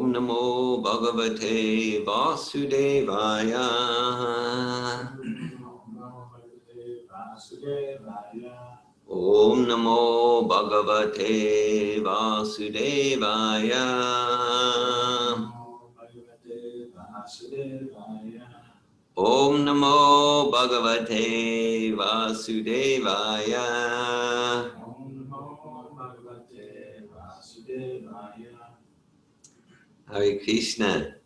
Om Namo Bhagavate Vasudevaya. Om Namo Bhagavate Vasudevaya. Om Namo Bhagavate Vasudevaya. Hare Krishna.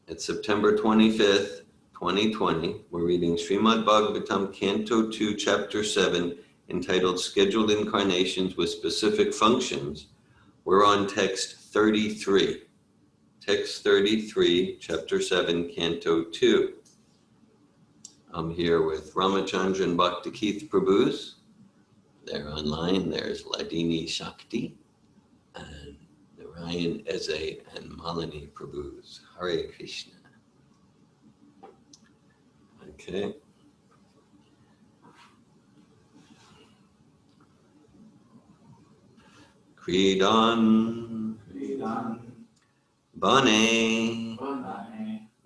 It's September 25th, 2020. We're reading Srimad Bhagavatam, Canto 2, Chapter 7, entitled Scheduled Incarnations with Specific Functions. We're on text 33. Text 33, Chapter 7, Canto 2. I'm here with Ramachandra and Bhakti Keith Prabhus. They're online. There's Ladini Shakti and Narayan Eze and Malini Prabhus. Hare Krishna. Okay. Kridan Bane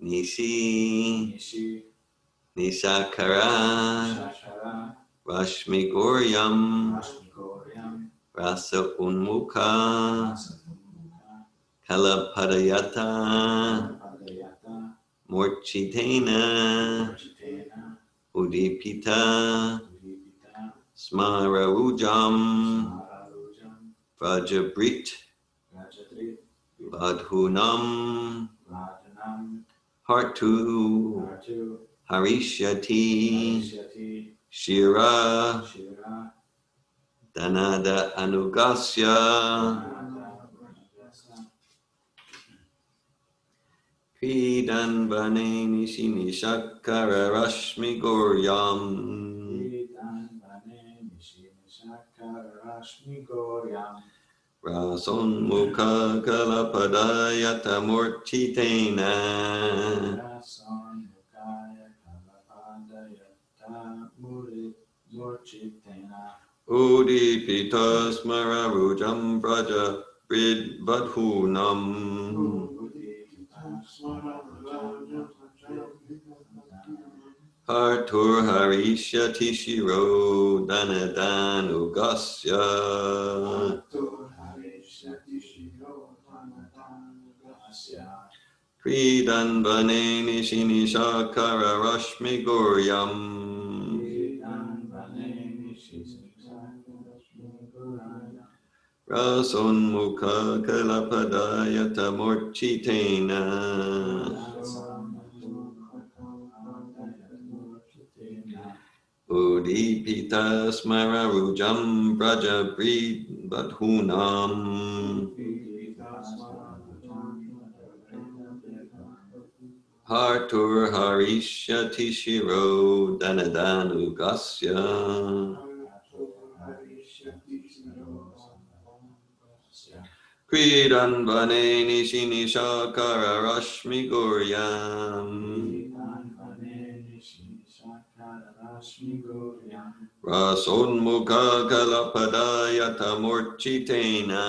Nishi Nishakara Rashmi Goryam Rasa Unmukha Kalapadayata Morchitena Udipita Smararujam Vrajabrit Vadhunam Hartu Harishyati Shira Danada Anugasya Kridan Bane Nishi Nishakara Rashmi Goryam Rason Mukha Kalapadayata Morchitena Udipita Smararujam Braja Brid Vadhunam Hartur Harisha Tishiro Danadanu Gasya Kridan Bane Nishini Shakara Rashmi Goryam Rason Mukha Kalapadayata Morchitena Udipita Smararujam Braja Brid Vadhunam Hartur Harisha Tishiro Danadanu Gasya Kridan Bane Nishini Shakara Rashmi Goryam Rason Mukha Kalapadayata Morchitena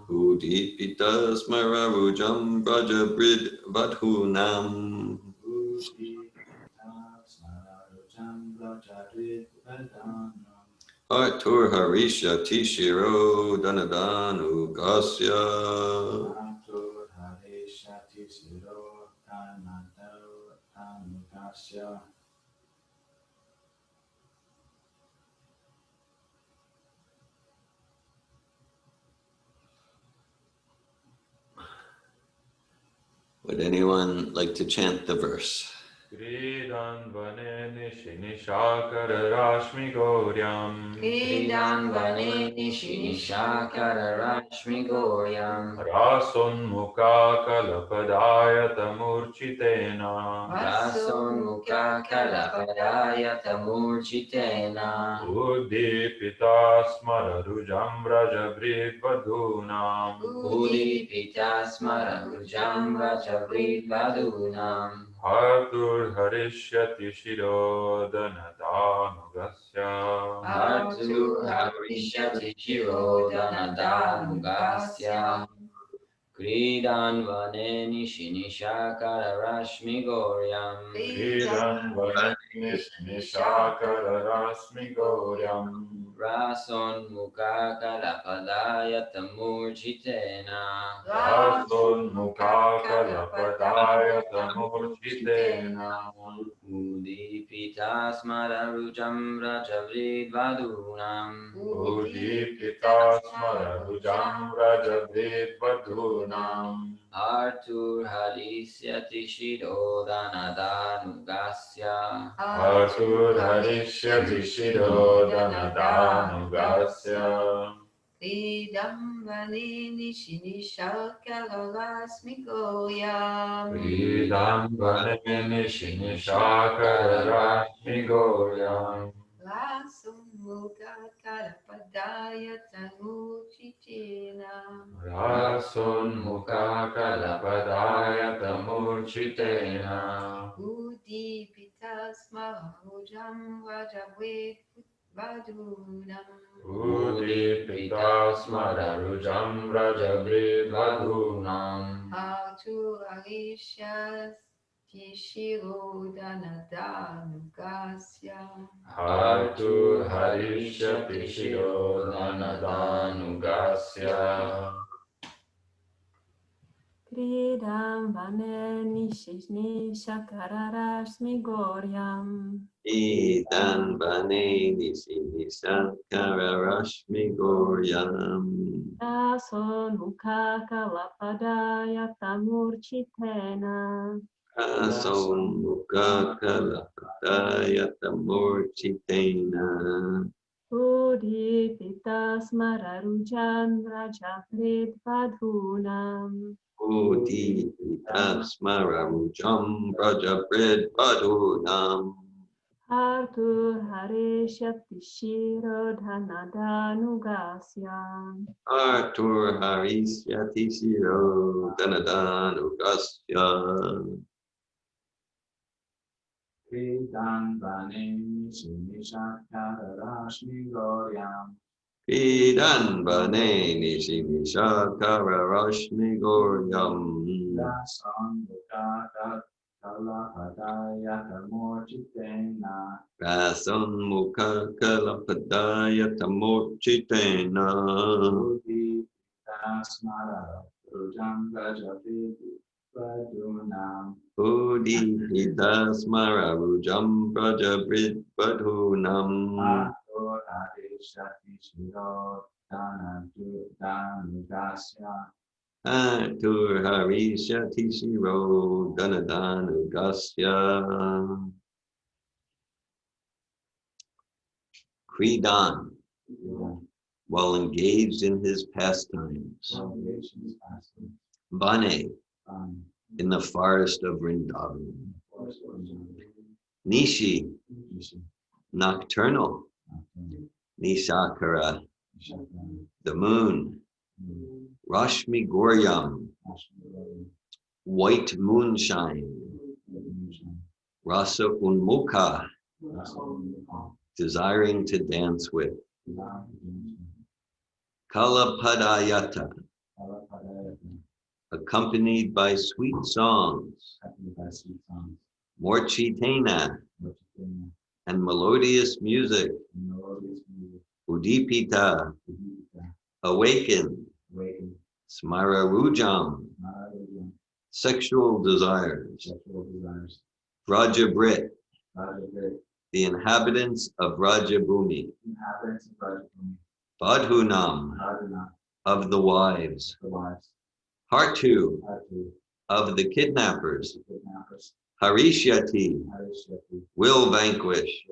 Udipita Smararujam Braja Brid Vadhunam Hartur Harisha Tishiro Danadanu Gasya Would anyone like to chant the verse? Kridan Bane Nishi Nishakara Rashmi Goryam Kridan Bane Nishi Nishakara Rashmi Goryam Rason Mukha Kalapadayata Murchitena Rason Mukha Kalapadayata Murchitena Udipita Smararujam Rajabrit Vadhunam Udipita Smararujam Rajabrit Vadhunam Hartur Harturharishyati shirodanadanugasya. Harturharishyati shirodanadanugasya. Kridan vane nishinishakara goryam. Kridan vanishnishakara goryam. Rason mukha kalapadayatamuchitena. Rason mukhakalapadayatamurchitena. Udipita smararujam rajavridvadunam. Udipita smararujam rajavridvadunam. Arturharisyati shirodanadanugasya. Arturharishyati shirodanadanugasya. Idam vanini shinishakarasmigoyam. Idam vaneni shinishakarashmigoyam. Lasum muga kalapadaya tanuchitina. Rasun mukhakalapadayatamurchitena. Udipitas mahujam vajaved vadunam. Udipita smararujam rajavridvadunam. Atu arishyas tishirodanadanugasya. Harturharishyati shirodanadanugasya. Kridam vane nishinishakara Idan bane nishinishakara rashmi goryam. Rason mukha kalapadaya tamurchitena. Rason mukha kalapadaya tamurchitena. Udipita smararujan rajavridvadunam. Udipita smararujam rajavridvadunam. Arturharishyati shirodhanadanugasya. Arturharisyati shirodanadanugasya. Kridan vane nishinishakara goryam. Idan bane nishinishakara rashmi goryam. Rason mukha kalapadayatamuchitena. Rason mukha kalapadaya tamurchitena. Udipita smararujam rajavridvadunam. Udipita smararujam rajavridvadunam. Arturharishyati shirodanadanugasya. Arturharishyati shirodanadanugasya. Kridan, while engaged in his pastimes. Vane, in the forest of Vrindavan. Nishi, nocturnal. Nishakara, the moon. Rashmi Goryam, white moonshine. Rasa Unmukha, desiring to dance with. Kalapadayata, accompanied by sweet songs. Morchitena, and melodious music. Udipita, awaken. Smararujam, sexual desires. Rajabrit, the inhabitants of Rajabhumi. Badhunam, of the wives. Hartu, of the kidnappers. Harishyati, will vanquish.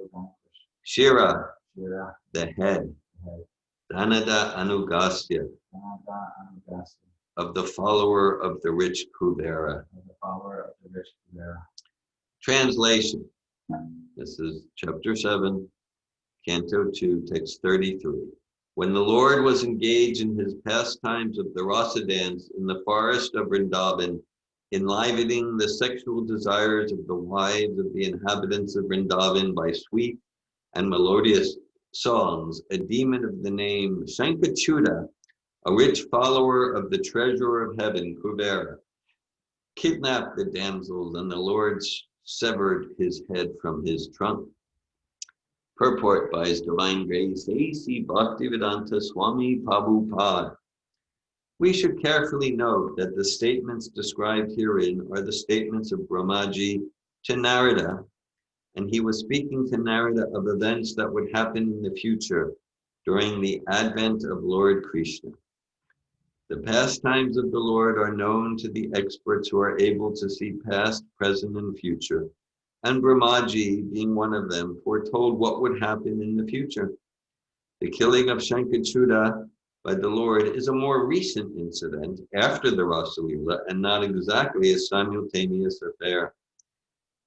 Shira, the head. Dhanada Anugasya, of the follower of the rich Kuvera. Translation. This is chapter 7, canto 2, text 33. When the Lord was engaged in his pastimes of the rasa dance in the forest of Vrindavan, enlivening the sexual desires of the wives of the inhabitants of Vrindavan by sweet and melodious songs, a demon of the name Shankachuda, a rich follower of the treasurer of heaven, Kubera, kidnapped the damsels, and the Lord severed his head from his trunk. Purport by His Divine Grace, A.C. Bhaktivedanta Swami Prabhupada. We should carefully note that the statements described herein are the statements of Brahmaji to Narada, and he was speaking to Narada of events that would happen in the future during the advent of Lord Krishna. The pastimes of the Lord are known to the experts who are able to see past, present, and future, and Brahmaji, being one of them, foretold what would happen in the future. The killing of Shankachuda by the Lord is a more recent incident after the Rasa Leela and not exactly a simultaneous affair.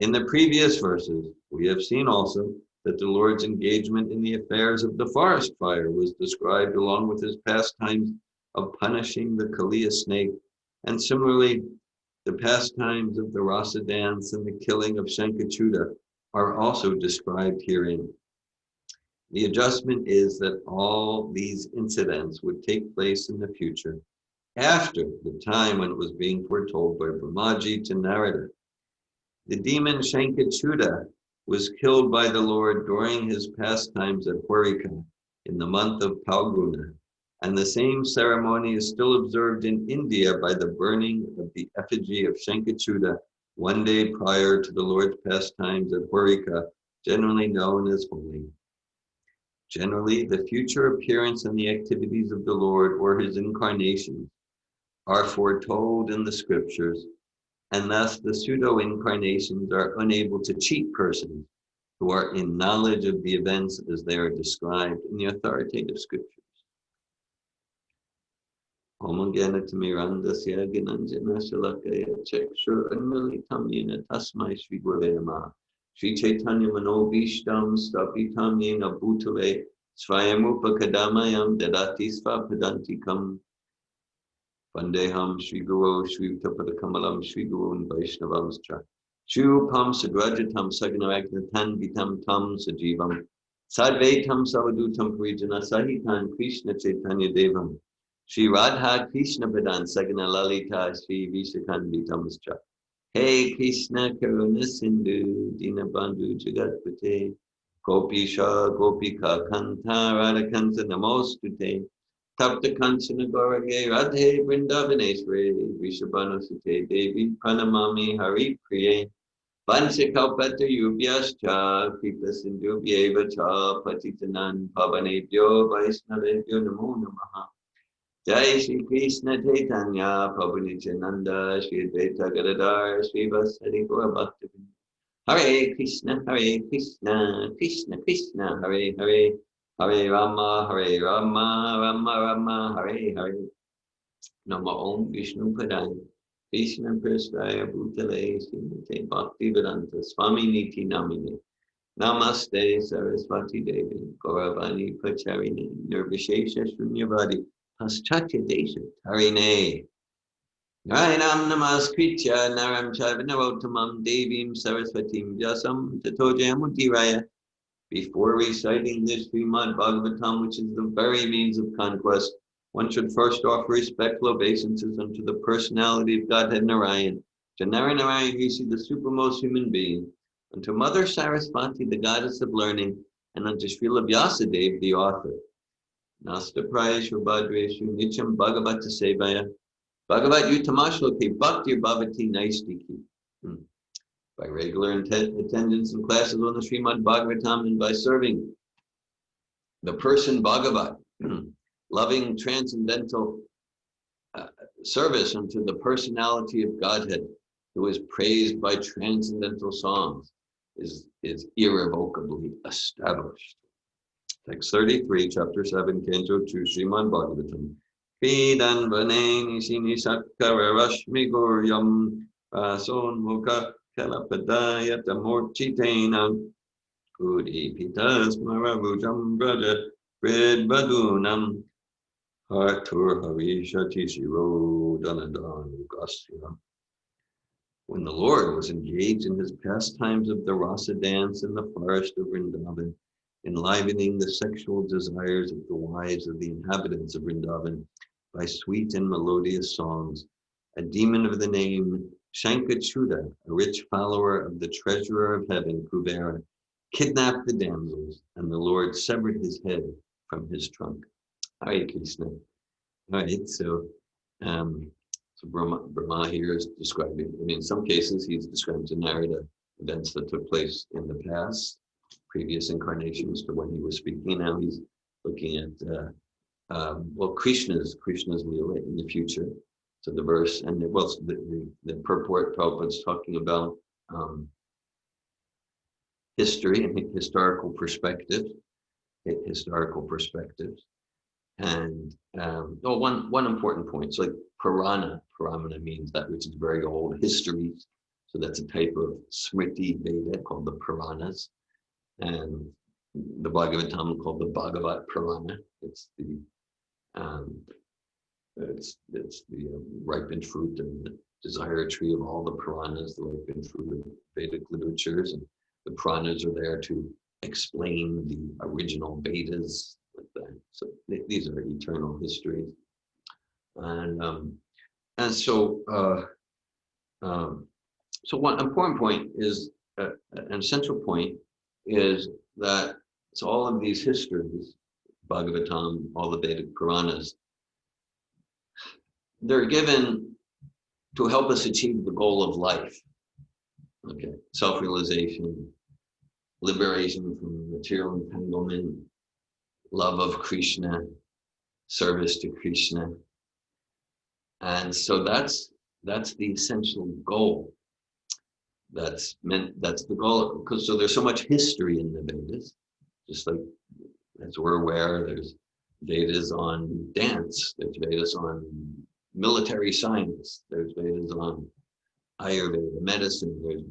In the previous verses, we have seen also that the Lord's engagement in the affairs of the forest fire was described along with his pastimes of punishing the Kaliya snake, and similarly, the pastimes of the Rasa dance and the killing of Shankachuda are also described herein. The adjustment is that all these incidents would take place in the future, after the time when it was being foretold by Brahmaji to Narada. The demon Shankachuda was killed by the Lord during his pastimes at Hwarika in the month of Phalguna, and the same ceremony is still observed in India by the burning of the effigy of Shankachuda one day prior to the Lord's pastimes at Hwarika, generally known as Holi. Generally, the future appearance and the activities of the Lord or his incarnations are foretold in the scriptures, and thus the pseudo-incarnations are unable to cheat persons who are in knowledge of the events as they are described in the authoritative scriptures. Om Gyanatimirandasya Gnanjana Shalakaya Chakshur Anmilitam Yena Tasmai Shri Gurave Namaha Shri Chaitanya Manobhishtam Stapitam Yena Bhutale Svayamupa Kadamayam Dadati Svapadantikam Vandeham Shri Guru Shri Tapadakamalam Shri Guru and Vaishnavamscha Shupam Sadrajatam Saganaragnatam Vitam Tam Sajivam Sadvaitam Savadutam Parijana Sahitan Krishna Chaitanya Devam Shri Radha Krishna Padan Sagana Lalita Shri Vishakanvitamscha. Hey Krishna Karuna Sindhu Dinabandhu Jagatpate Gopisha Gopika Kanta Radhakanta Namostute Tapta Kanchana Gaurage Radhe Vrindavaneshwari Vishabhanu Sute Devi Pranamami Hari Priye Vanchakalpata Yubhyascha Kripa Sindhu Vyeva Cha Patitanan Pavanebhyo Vaishnavebhyo Namo Namaha Jai Shri Krishna Chaitanya Prabhu Nityananda Shri Advaita Gadadhar Shri Vasari Gaura Bhaktivinoda Hare Krishna Krishna Krishna Hare Hare Hare Rama Rama Rama Hare Hare Nama Om Vishnu Padaya Krishna Prasthaya Bhutale Srimate Bhaktivedanta Swami Niti Namine Namaste Saraswati Devi Gauravani Pacharine Nirvishesha Shunyavadi Paschatya Desha Tarine Narinam Namaskritya Naram Chaivanarotamam Devim Saraswatim Vyasam Tato Jayamutiraya. Before reciting this Srimad Bhagavatam, which is the very means of conquest, one should first offer respectful obeisances unto the personality of Godhead Narayan, to Narayan Rishi, the supermost human being, unto Mother Saraswati, the goddess of learning, and unto Srila Vyasadeva, the author. Nasta Prayeshu Bhadreshu Nicham Bhagavata Sevaya Bhagavat Yutamashloke Bhakti Bhavati Naistiki. By regular attendance in classes on the Srimad Bhagavatam and by serving the person Bhagavat, loving transcendental service unto the personality of Godhead, who is praised by transcendental songs, is irrevocably established. Text 33, chapter 7, canto 2, Srimad Bhagavatam. Pidan vane nishini sakkara rashmi guryam vason mukha kalapadaya tamorchitena udipitas maravujam braja bridbadunam hartur harishati shiro danadan gasya. when the Lord was engaged in his pastimes of the rasa dance in the forest of Vrindavan, enlivening the sexual desires of the wives of the inhabitants of Vrindavan by sweet and melodious songs, a demon of the name Shankachuda, a rich follower of the treasurer of heaven, Kubera, kidnapped the damsels, and the Lord severed his head from his trunk. Hare Krishna. All right, so Brahma here is describing, I mean, in some cases he's describing the narrative events that took place in the past, previous incarnations to when he was speaking. Now he's looking at, Krishna's Leela in the future. So the verse, and the purport Prabhupada's talking about history and historical perspectives. And one important point. So like Purana means that which is very old, histories. So that's a type of Smriti Veda called the Puranas, and the Bhagavatam called the Bhagavat Purana. It's the ripened fruit and the desire tree of all the Puranas, the ripened fruit of Vedic literatures, and the Puranas are there to explain the original Vedas. Like that. So these are eternal histories, and so one important point is, an essential point is that so all of these histories, Bhagavatam, all the Vedic Puranas, they're given to help us achieve the goal of life. Okay, self-realization, liberation from material entanglement, love of Krishna, service to Krishna. And so that's the essential goal. That's the goal, because so there's so much history in the Vedas, just like as we're aware, there's Vedas on dance, there's Vedas on military science, there's Vedas on Ayurveda, medicine, there's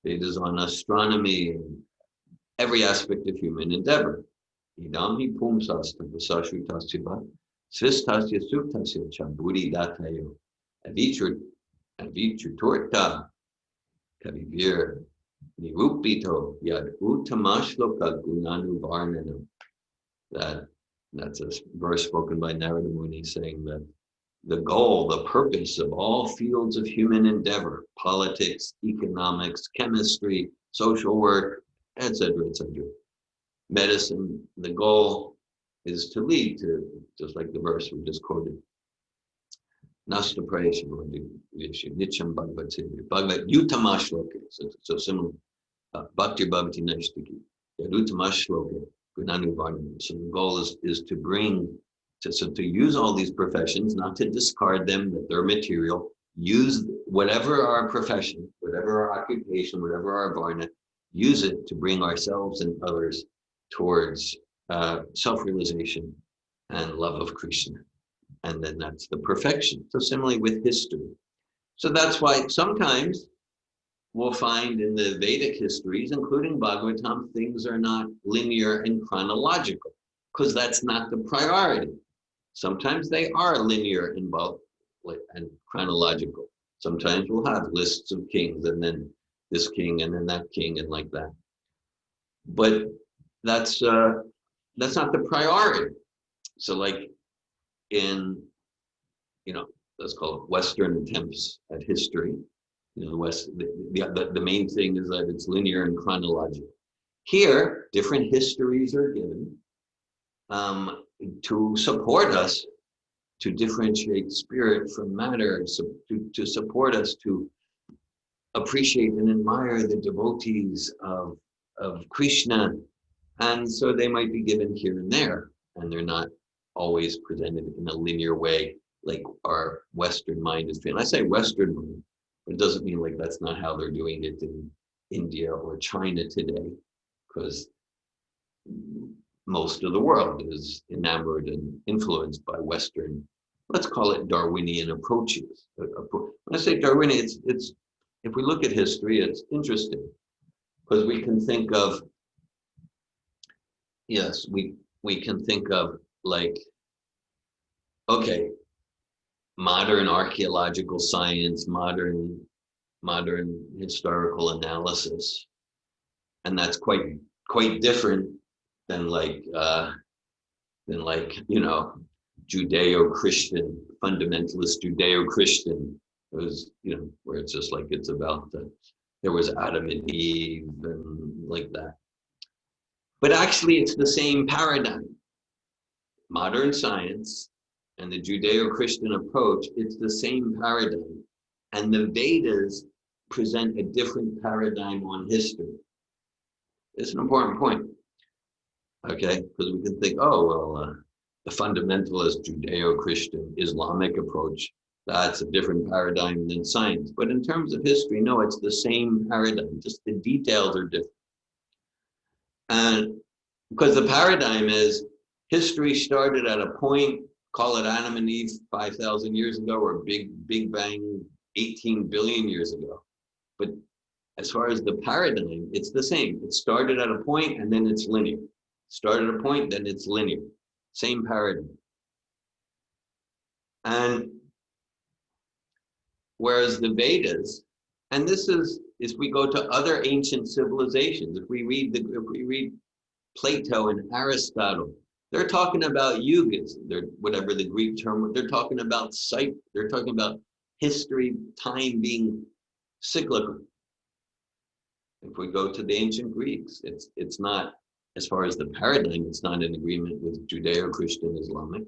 Vedas on astronomy, and every aspect of human endeavor. Idami pumsasta vasashrutasya svistasya suktasya cha buddhi datayo avichutorta kavivir nirupito yad uttamashloka gunanuvarnanam. That's a verse spoken by Narada Muni saying that the goal, the purpose of all fields of human endeavor, politics, economics, chemistry, social work, etc., medicine, the goal is to lead to, just like the verse we just quoted, Nasta Prayasam Nicham Bhagavad Yutamashloke. So similar. Bhakti Bhavati Naishtiki. Yadutamashloke Gunanu. So the goal is to bring, to use all these professions, not to discard them, that they're material. Use whatever our profession, whatever our occupation, whatever our varna, use it to bring ourselves and others towards self-realization and love of Krishna. And then that's the perfection. So similarly with history. So that's why sometimes we'll find in the Vedic histories, including Bhagavatam, things are not linear and chronological, because that's not the priority. Sometimes they are linear and chronological. Sometimes we'll have lists of kings, and then this king, and then that king, and like that. But that's not the priority. So like in, let's call it Western attempts at history, the main thing is that it's linear and chronological. Here, different histories are given to support us to differentiate spirit from matter, to support us to appreciate and admire the devotees of Krishna. And so they might be given here and there, and they're not always presented in a linear way like our Western mind is trained. I say Western mind, but it doesn't mean like that's not how they're doing it in India or China today, because most of the world is enamored and influenced by Western, let's call it Darwinian approaches. When I say Darwinian, it's if we look at history, it's interesting because we can think of, yes, we can think of like, okay, modern archaeological science, modern modern historical analysis, and that's quite different than like Judeo-Christian, fundamentalist Judeo-Christian. It was, where it's just like it's about there was Adam and Eve and like that. But actually, it's the same paradigm. Modern science and the Judeo-Christian approach, it's the same paradigm. And the Vedas present a different paradigm on history. It's an important point, okay? Because we can think, the fundamentalist Judeo-Christian Islamic approach, that's a different paradigm than science. But in terms of history, no, it's the same paradigm, just the details are different. And because the paradigm is history started at a point, call it Adam and Eve 5,000 years ago, or Big Bang 18 billion years ago. But as far as the paradigm, it's the same. It started at a point and then it's linear. Started at a point, then it's linear. Same paradigm. And whereas the Vedas, and this is, if we go to other ancient civilizations, if we read Plato and Aristotle, they're talking about yugas, whatever the Greek term, they're talking about they're talking about history, time being cyclical. If we go to the ancient Greeks, it's not, as far as the paradigm, it's not in agreement with Judeo-Christian Islamic,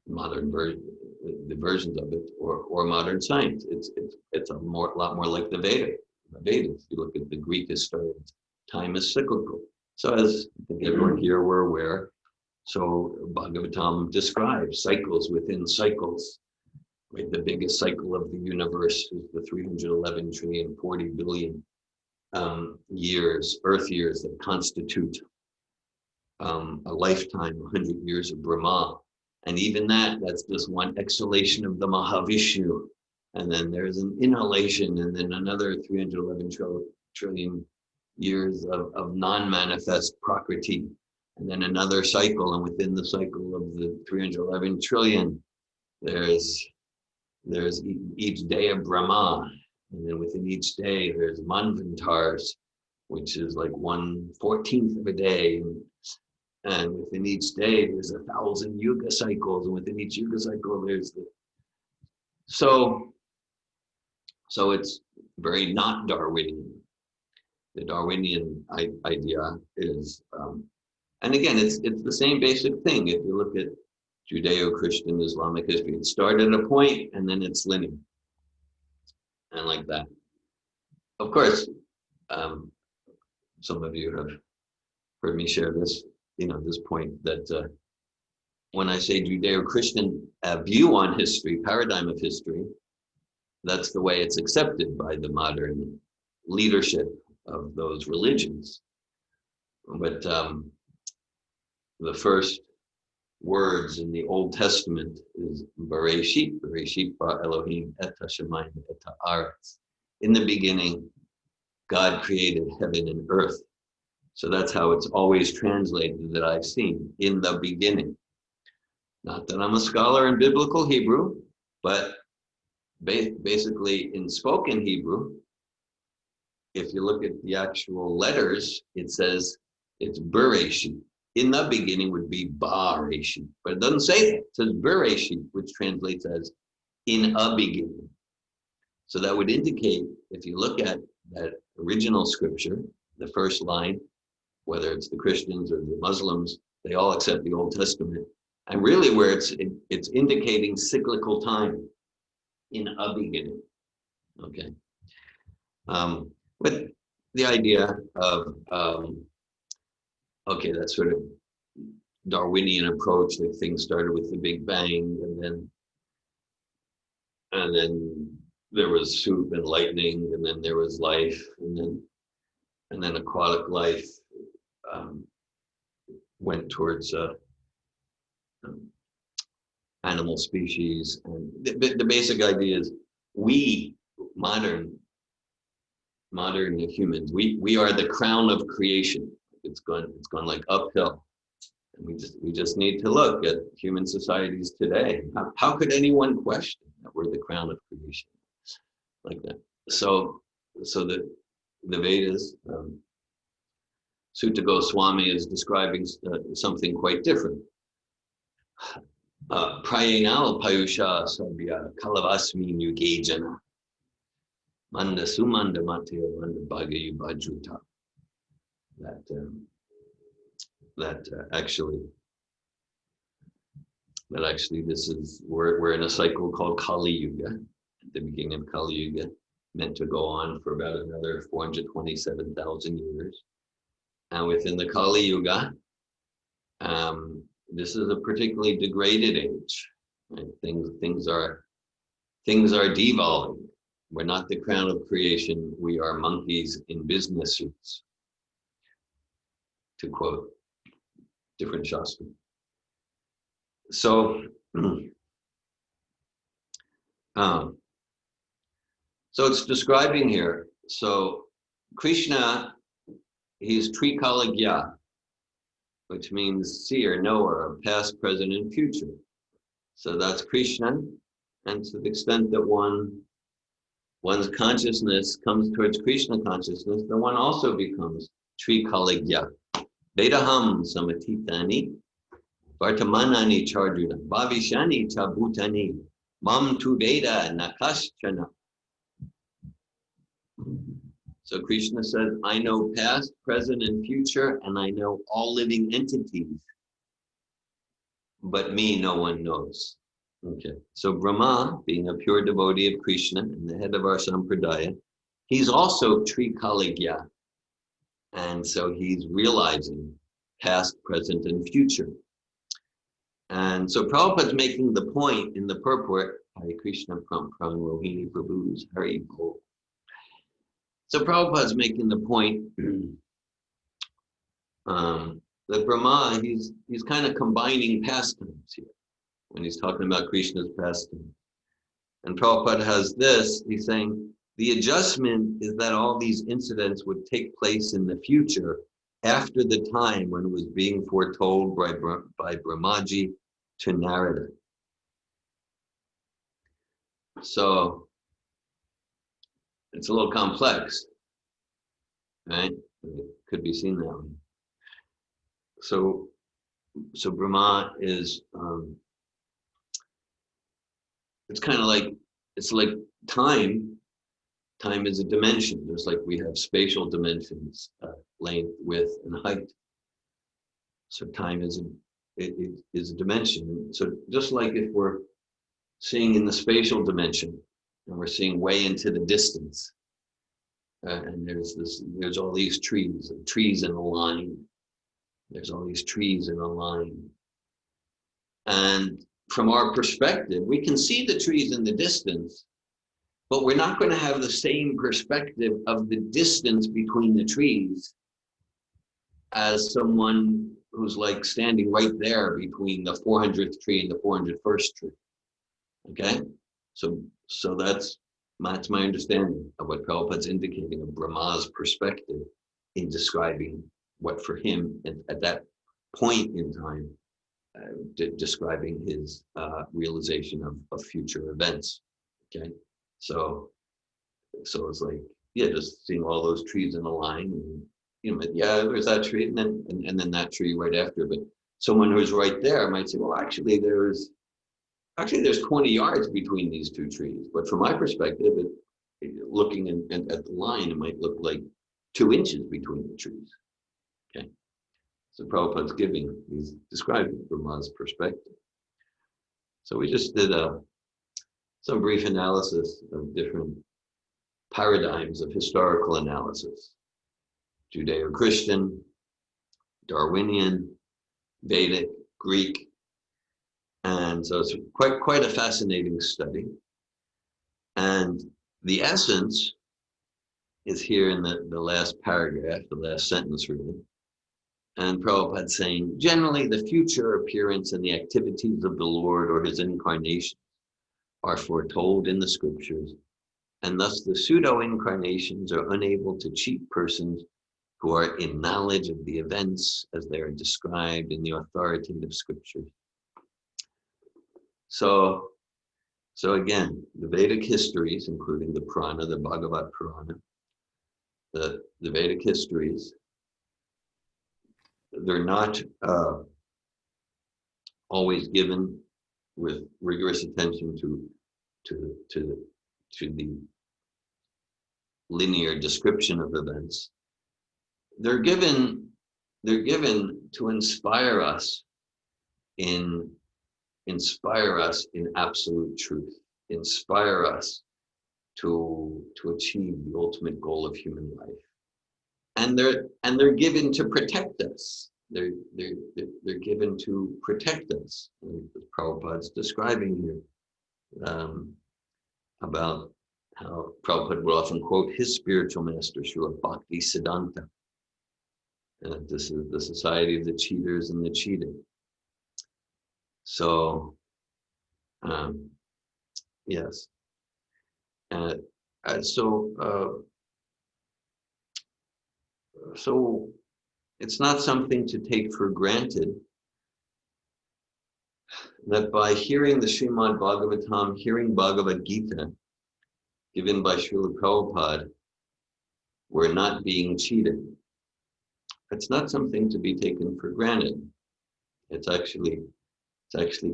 modern the versions of it, or modern science. It's a lot more like the Vedas. If you look at the Greek historians, time is cyclical. So as I think everyone here we're aware, so Bhagavatam describes cycles within cycles. Right? The biggest cycle of the universe is the 311 trillion 40 billion years, Earth years, that constitute a lifetime, 100 years of Brahma. And even that's just one exhalation of the Mahavishnu. And then there's an inhalation, and then another 311 trillion years of non-manifest Prakriti. And then another cycle, and within the cycle of the 311 trillion, there's each day of Brahma. And then within each day, there's Manvantars, which is like 1/14 of a day. And within each day, there's 1,000 yuga cycles. And within each yuga cycle, there's so it's very not Darwinian. The Darwinian idea is, and again, it's the same basic thing. If you look at Judeo-Christian Islamic history, it started at a point and then it's linear. And like that. Of course, some of you have heard me share this, this point that when I say Judeo-Christian view on history, paradigm of history, that's the way it's accepted by the modern leadership of those religions. But the first words in the Old Testament is Bereshit ba Elohim et hashamayim et haaretz. In the beginning, God created heaven and earth. So that's how it's always translated that I've seen, in the beginning. Not that I'm a scholar in biblical Hebrew, but basically in spoken Hebrew, if you look at the actual letters, it says it's Bereshit. In the beginning would be Ba-Reshit, but it doesn't say that. It says Bereshit, which translates as in a beginning. So that would indicate, if you look at that original scripture, the first line, whether it's the Christians or the Muslims, they all accept the Old Testament. And really where it's indicating cyclical time, in a beginning, okay? But the idea of, okay, that sort of Darwinian approach, like things started with the Big Bang, and then there was soup and lightning, and then there was life, and then aquatic life went towards animal species. And the basic idea is we, modern humans, we are the crown of creation. It's gone like uphill. And we just need to look at human societies today. How could anyone question that we're the crown of creation? like that. So the Vedas, Sutta Goswami is describing something quite different. Prayenal Payusha Sabya Kalavasmi Nugejana Manda Sumanda Mateo Manda Bhagayu Bhajuta. That actually this is we're in a cycle called Kali Yuga. At the beginning of Kali Yuga, meant to go on for about another 427,000 years. And within the Kali Yuga, this is a particularly degraded age. Right? Things are devolving. We're not the crown of creation. We are monkeys in business suits, to quote different Shastra. So, so it's describing here. So Krishna, he's Trikaligya, which means seer, knower of past, present, and future. So that's Krishna, and to the extent that one's consciousness comes towards Krishna consciousness, then one also becomes Trikaligya. Vedaham samatitani, Vartamanani charjuna, Bhavishani chabhutani, Mam tu Veda nakaschana. So Krishna says, I know past, present, and future, and I know all living entities. But me, no one knows. Okay. So Brahma, being a pure devotee of Krishna and the head of our Sampradaya, he's also Trikaligya. And so he's realizing past, present, and future. And so Prabhupada's making the point in the purport, Hare Krishna from Rohini Prabhu's Hari Bol. So Prabhupada's making the point that Brahma, he's kind of combining pastimes here when he's talking about Krishna's pastime. And Prabhupada has this, he's saying, the adjustment is that all these incidents would take place in the future after the time when it was being foretold by Brahmaji to Narada. So it's a little complex, right? It could be seen that way. So Brahma is, it's kind of like, it's like time. Time is a dimension, just like we have spatial dimensions, length, width, and height. So time is a dimension. So just like if we're seeing in the spatial dimension, and we're seeing way into the distance, and there's all these trees in a line. There's all these trees in a line. And from our perspective, we can see the trees in the distance, but we're not going to have the same perspective of the distance between the trees as someone who's like standing right there between the 400th tree and the 401st tree. Okay? So that's my understanding of what Prabhupada's indicating of Brahma's perspective in describing what for him at that point in time, describing his realization of future events. Okay, so it's like, yeah, just seeing all those trees in a line, and, you know, yeah, there's that tree, and then that tree right after. But someone who's right there might say, well, actually there's 20 yards between these two trees. But from my perspective, looking at the line, it might look like 2 inches between the trees. Okay, so Prabhupada's he's describing Brahma's perspective. So we just did some brief analysis of different paradigms of historical analysis: Judeo-Christian, Darwinian, Vedic, Greek. And so it's quite a fascinating study. And the essence is here in the last paragraph, the last sentence really. And Prabhupada saying, generally the future appearance and the activities of the Lord or his incarnation are foretold in the scriptures, and thus the pseudo-incarnations are unable to cheat persons who are in knowledge of the events as they are described in the authoritative scriptures. So So again, the Vedic histories, including the Purana, the Bhagavad Purana, the Vedic histories, they're not always given with rigorous attention to the linear description of events. They're given to inspire us in absolute truth, inspire us to achieve the ultimate goal of human life. And they're given to protect us. They're given to protect us. And Prabhupada's describing here about how Prabhupada will often quote his spiritual master, Srila Bhakti Siddhanta. This is the society of the cheaters and the cheated. So, yes. So it's not something to take for granted that by hearing the Srimad Bhagavatam, hearing Bhagavad Gita given by Srila Prabhupada, we're not being cheated. It's not something to be taken for granted. It's actually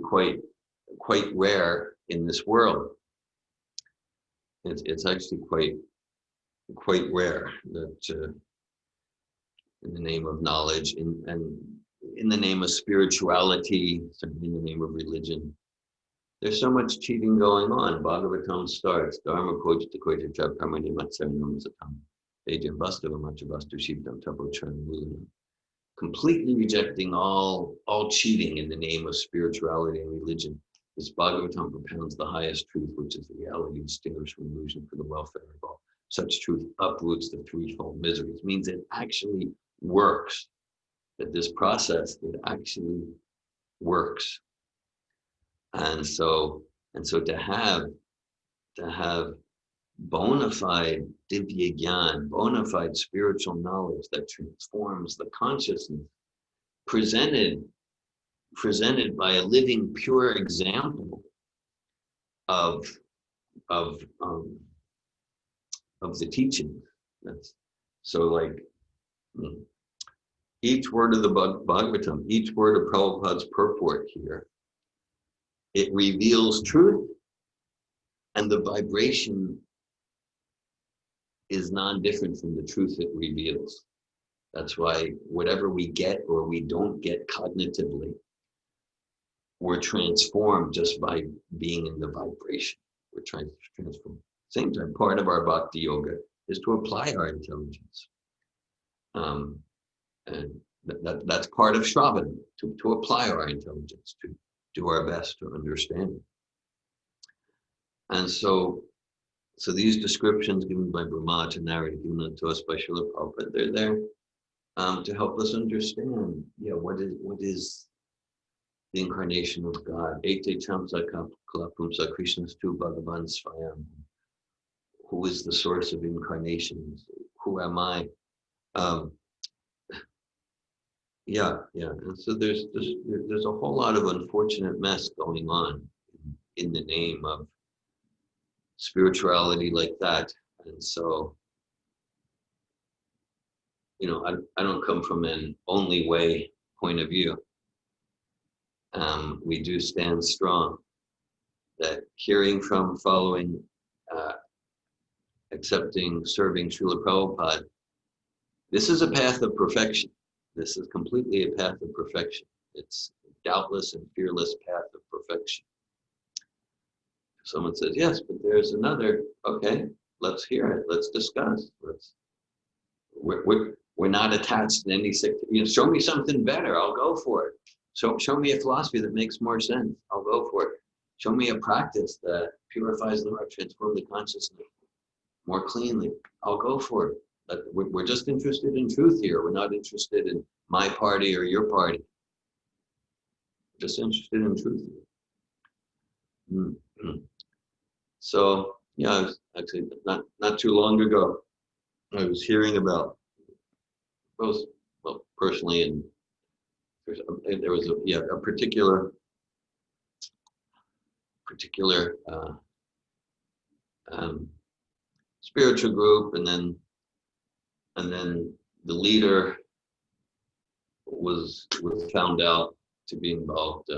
quite rare in this world. It's actually quite rare that in the name of knowledge and in the name of spirituality, certainly in the name of religion, there's so much cheating going on. Bhagavatam starts, Dharma Kochita Kochita Pramani Matsavinamasatam, Ejam Bastava Machabastu Shivdam Tapo Charan, completely rejecting all cheating in the name of spirituality and religion. This Bhagavatam propounds the highest truth, which is the reality distinguished from illusion for the welfare of all. Such truth uproots the threefold miseries. It means it actually works. That this process, it actually works. And so to have bona fide divya gyan, bona fide spiritual knowledge that transforms the consciousness, presented by a living, pure example of the teaching. That's so like each word of the Bhagavatam, each word of Prabhupada's purport here, it reveals truth, and the vibration is non-different from the truth it reveals. That's why whatever we get or we don't get cognitively, we're transformed just by being in the vibration. We're trying to transform. Same time, part of our bhakti yoga is to apply our intelligence. And that's part of Shravana, to apply our intelligence, to do our best to understand it. And so these descriptions given by Brahmaja, narrated given to us by Srila Prabhupada, they're there to help us understand, what is the incarnation of God. Ete Chamsa Kalapumsa Krishnastu Bhagavan Svayam. Who is the source of incarnations? Who am I? And so there's a whole lot of unfortunate mess going on in the name of spirituality like that. And so, I don't come from an only way point of view. We do stand strong that hearing from, following, accepting, serving Srila Prabhupada, this is a path of perfection. This is completely a path of perfection. It's a doubtless and fearless path of perfection. If someone says, yes, but there's another, okay, let's hear it. Let's discuss. We're not attached to any sect. Show me something better. I'll go for it. Show me a philosophy that makes more sense. I'll go for it. Show me a practice that purifies the heart, transforms the consciousness more cleanly. I'll go for it. We're just interested in truth here. We're not interested in my party or your party. We're just interested in truth here. Mm-hmm. So, I was actually not too long ago, I was hearing about both, personally, and there was a particular particular spiritual group, and then the leader was found out to be involved,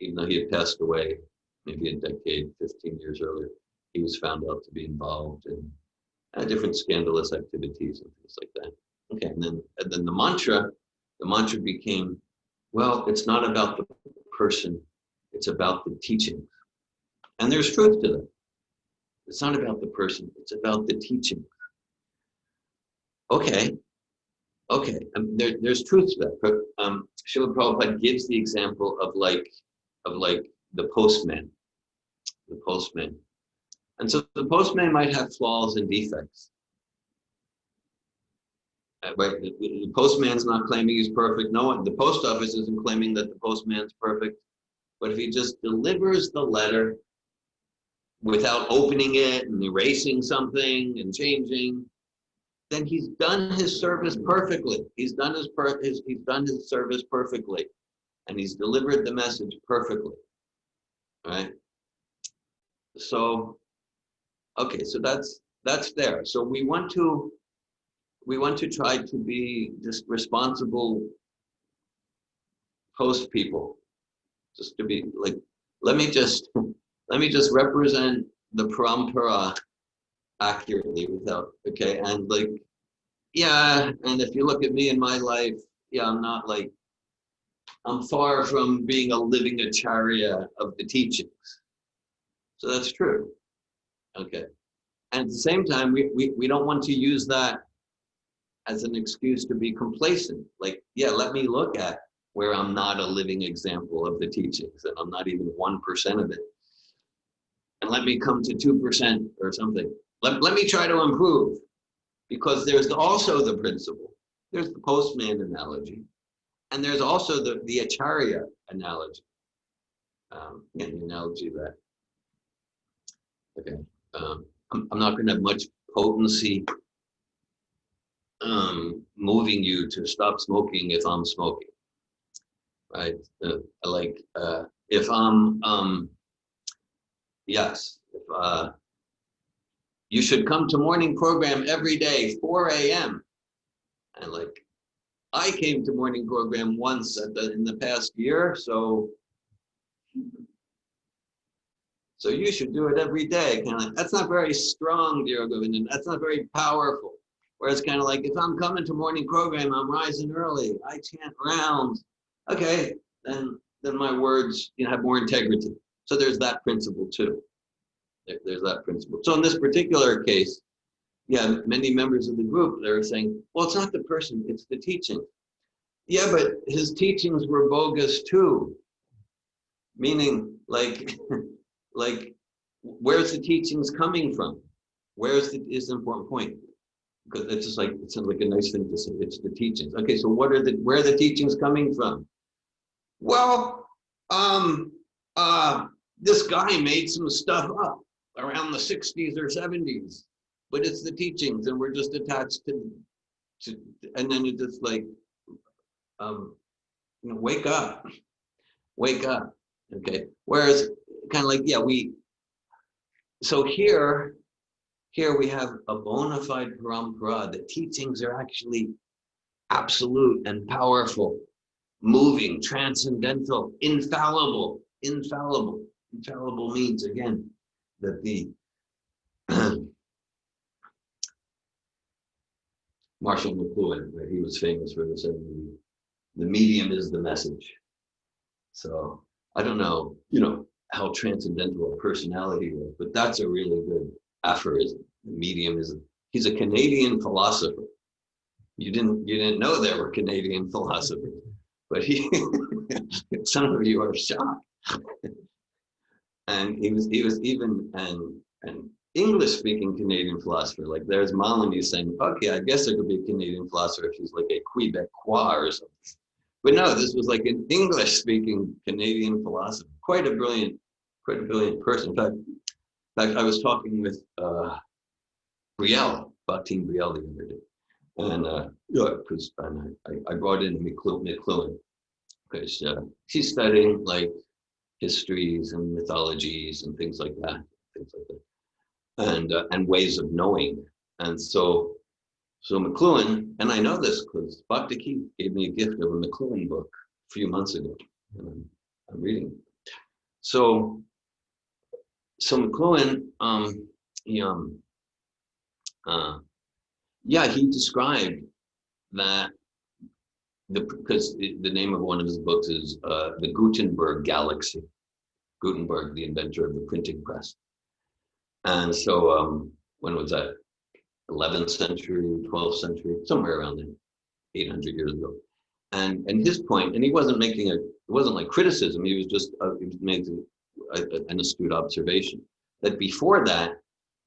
even though he had passed away maybe a decade, 15 years earlier. He was found out to be involved in different scandalous activities and things like that. Okay, and then the mantra became, well, it's not about the person, it's about the teaching. And there's truth to that. It's not about the person, it's about the teaching. Okay, there's truth to that. But Srila Prabhupada gives the example of like the postman. And so the postman might have flaws and defects. Right? The postman's not claiming he's perfect. No one, the post office isn't claiming that the postman's perfect. But if he just delivers the letter without opening it and erasing something and changing, then he's done his service perfectly. He's done his service perfectly, and he's delivered the message perfectly. Right? So, okay, so that's there. So we want to try to be just responsible post people, just to be like, let me just represent the parampara accurately without, okay, and like, yeah, and if you look at me in my life, yeah, I'm far from being a living acharya of the teachings. So that's true. Okay. And at the same time, we don't want to use that as an excuse to be complacent. Like, yeah, let me look at where I'm not a living example of the teachings, and I'm not even 1% of it. And let me come to 2% or something. Let me try to improve, because there's also the principle. There's the postman analogy, and there's also the acharya analogy. The analogy that, okay, I'm not going to have much potency moving you to stop smoking if I'm smoking, right? If I'm, yes, if you should come to morning program every day, 4 a.m. And like, I came to morning program once in the past year, so you should do it every day. Kind of, that's not very strong, Dhira Govinda. That's not very powerful. Whereas kind of like, if I'm coming to morning program, I'm rising early, I chant rounds. Okay, then my words, have more integrity. So there's that principle too. There's that principle. So in this particular case, yeah, many members of the group, they were saying, well, it's not the person, it's the teaching. Yeah, but his teachings were bogus too. Meaning, like, where's the teachings coming from? Is the important point? Because it's just like, it sounds like a nice thing to say, it's the teachings. Okay, so where are the teachings coming from? Well, this guy made some stuff up around the 60s or 70s, but it's the teachings, and we're just attached to and then it's just like, wake up, okay? Whereas kind of like, yeah, so here we have a bona fide parampara. The teachings are actually absolute and powerful, moving, transcendental, infallible. Infallible means, again, that the Marshall McLuhan, right, he was famous for saying the medium is the message. So I don't know, how transcendental a personality was, but that's a really good aphorism. The medium is, he's a Canadian philosopher. You didn't know there were Canadian philosophers, but some of you are shocked. And he was even an English-speaking Canadian philosopher. Like, there's Malini saying, okay, I guess there could be a Canadian philosopher if he's like a Quebecois or something. But no, this was like an English-speaking Canadian philosopher. Quite a brilliant person. In fact, I was talking with Brielle, Bhaktin Brielle, the other day, and because I brought in McLuhan because she's studying like histories and mythologies and things like that, and ways of knowing. And so McLuhan, and I know this because Bhakti Keith gave me a gift of a McLuhan book a few months ago, and I'm reading it. So McLuhan, he described that because the name of one of his books is the Gutenberg Galaxy. Gutenberg, the inventor of the printing press. And so when was that? 11th century, 12th century, somewhere around there, 800 years ago. And his point, and he wasn't making it wasn't like criticism, he was just he was making an astute observation, that before that,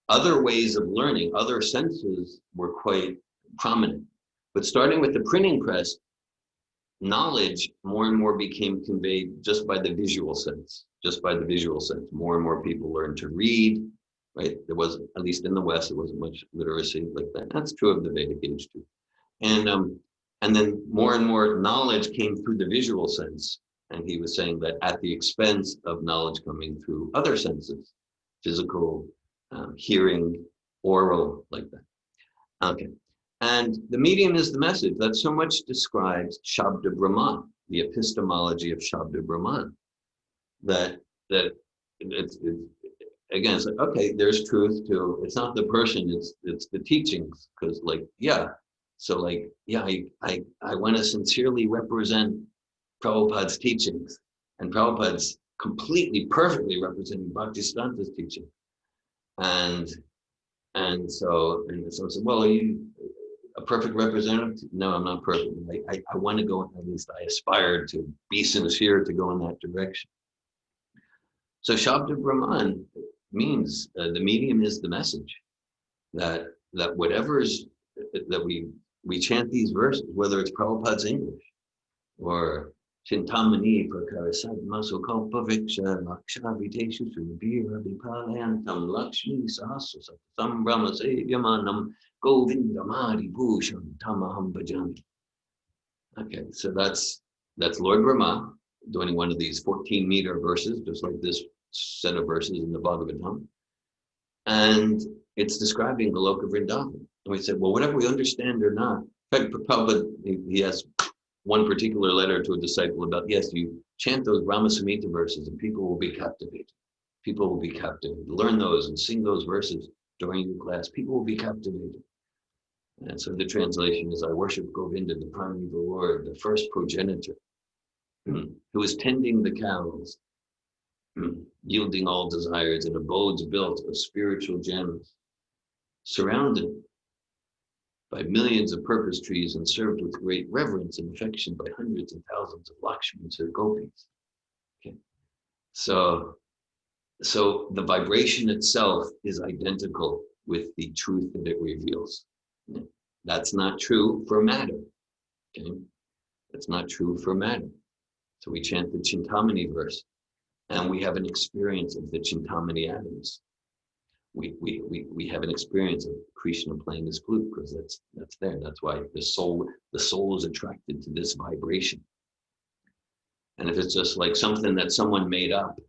other ways of learning, other senses were quite prominent. But starting with the printing press, knowledge more and more became conveyed just by the visual sense, More and more people learned to read, right? There wasn't, at least in the West, there wasn't much literacy like that. That's true of the Vedic age too. And then more and more knowledge came through the visual sense. And he was saying that at the expense of knowledge coming through other senses, physical, hearing, oral, like that. Okay. And the medium is the message. That so much describes Shabda Brahman, the epistemology of Shabda Brahman. That it's again, it's like, okay, there's truth to, it's not the person, it's the teachings. Because I want to sincerely represent Prabhupada's teachings, and Prabhupada's completely, perfectly representing Bhaktisiddhanta's teaching. And so I said, well, are you a perfect representative? No, I'm not perfect. I want to go, at least I aspire to be sincere to go in that direction. So Shabda Brahman means the medium is the message. That whatever's, that we chant these verses, whether it's Prabhupada's English or Chintamani Prakarasad Masokalpa Viksha Lakshaviteshu Subhira Vipalayantam Lakshmi Sahasasam Brahma Sevyamanam Govinda Madi Bhusham Tamaham Bhajami. Okay, so that's Lord Brahma doing one of these 14-meter verses, just like this set of verses in the Bhagavatam. And it's describing the Loka Vrindavan. And we said, well, whatever we understand or not, in fact, Prabhupada, he has one particular letter to a disciple about, yes, you chant those Brahma Samhita verses and people will be captivated. People will be captivated. Learn those and sing those verses during your class. People will be captivated. And so the translation is, I worship Govinda, the primeval Lord, the first progenitor, who is tending the cows, yielding all desires in abodes built of spiritual gems, surrounded by millions of purpose trees and served with great reverence and affection by hundreds and thousands of Lakshmans or gopis. Okay. So the vibration itself is identical with the truth that it reveals. That's not true for matter. Okay. That's not true for matter. So we chant the Chintamani verse, and we have an experience of the Chintamani atoms. We have an experience of Krishna playing his flute, because that's there. That's why the soul is attracted to this vibration. And if it's just like something that someone made up,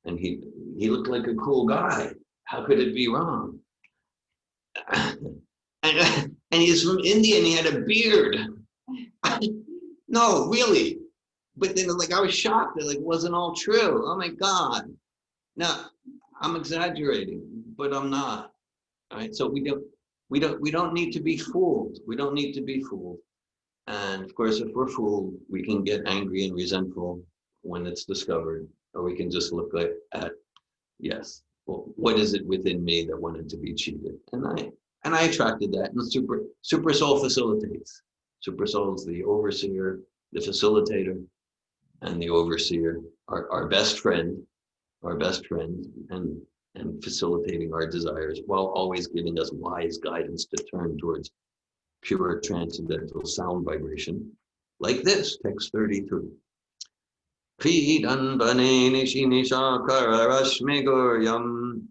and he looked like a cool guy, how could it be wrong? And he's from India and he had a beard. No, really. But then I was shocked that it wasn't all true. Oh my God. Now, I'm exaggerating, but I'm not. All right. So we don't need to be fooled. We don't need to be fooled. And of course, if we're fooled, we can get angry and resentful when it's discovered, or we can just look at yes, well, what is it within me that wanted to be cheated? And I attracted that. And Super Soul facilitates. Super Soul is the overseer, the facilitator, and the overseer, our best friend, and facilitating our desires while always giving us wise guidance to turn towards pure transcendental sound vibration, like this, text 33. Pidan bane nishinishakara rashmeguryam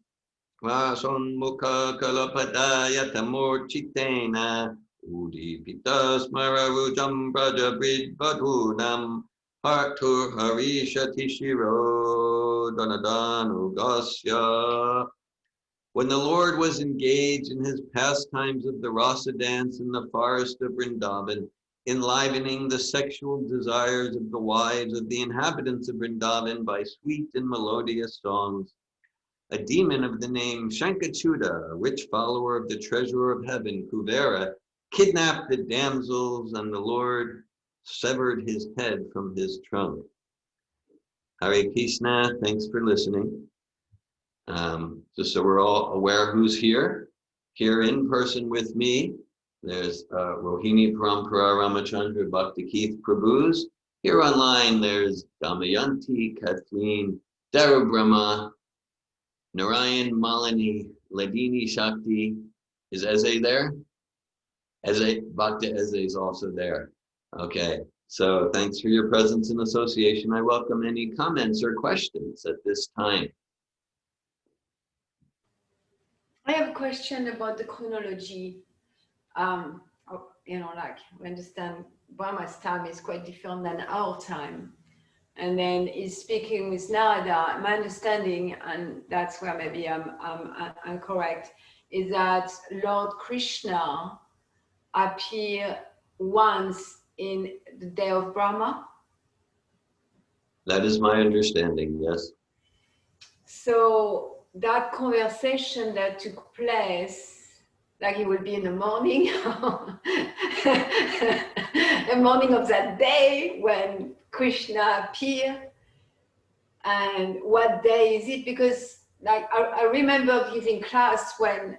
vason mukha kalapadaya tamurchitena udipitas maravujam prajabrid badhunam Hartur Harisha Tishiro Danadanu Gasya. When the Lord was engaged in his pastimes of the Rasa dance in the forest of Vrindavan, enlivening the sexual desires of the wives of the inhabitants of Vrindavan by sweet and melodious songs, a demon of the name Shankachuda, a rich follower of the treasurer of heaven, Kuvera, kidnapped the damsels, and the Lord severed his head from his trunk. Hare Krishna, thanks for listening. Just so we're all aware who's here in person with me, there's Rohini Parampara Ramachandra Bhakti Keith Prabhus. Here online, there's Damayanti, Kathleen, Dhira Brahma, Narayan, Malini, Ladini Shakti. Is Eze there? Eze, Bhakti Eze is also there. Okay, so thanks for your presence and association. I welcome any comments or questions at this time. I have a question about the chronology. Like we understand Brahma's time is quite different than our time. And then he's speaking with Narada. My understanding, and that's where maybe I'm correct, is that Lord Krishna appeared once in the day of Brahma. That is my understanding, yes. So that conversation that took place, like it will be in the morning, the morning of that day when Krishna appeared, and what day is it? Because like I remember giving class when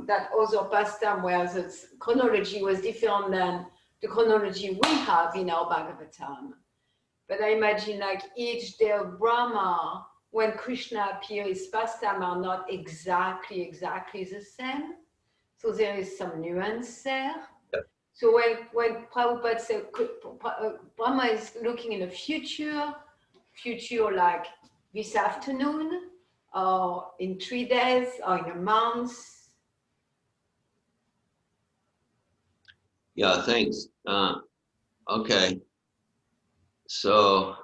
that other pastime where the chronology was different than the chronology we have in our Bhagavatam. But I imagine like each day of Brahma, when Krishna appears, his pastime are not exactly the same. So there is some nuance there. Yeah. So when Prabhupada said Brahma is looking in the future like this afternoon, or in 3 days, or in a month. Yeah, thanks. Okay. So,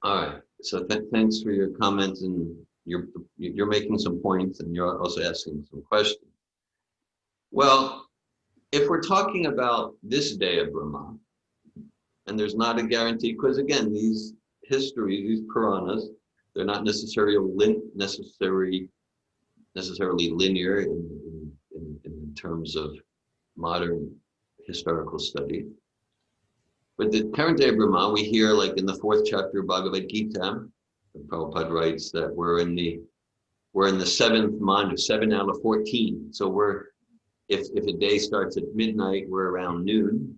all right. So thanks for your comments, and you're making some points, and you're also asking some questions. Well, if we're talking about this day of Brahma, and there's not a guarantee, because again, these histories, these Puranas, they're not necessarily linear in terms of modern historical study. But the current day of Brahma, we hear like in the 4th chapter of Bhagavad Gita, Prabhupada writes that we're in the 7th mandu, 7 out of 14. So if a day starts at midnight, we're around noon.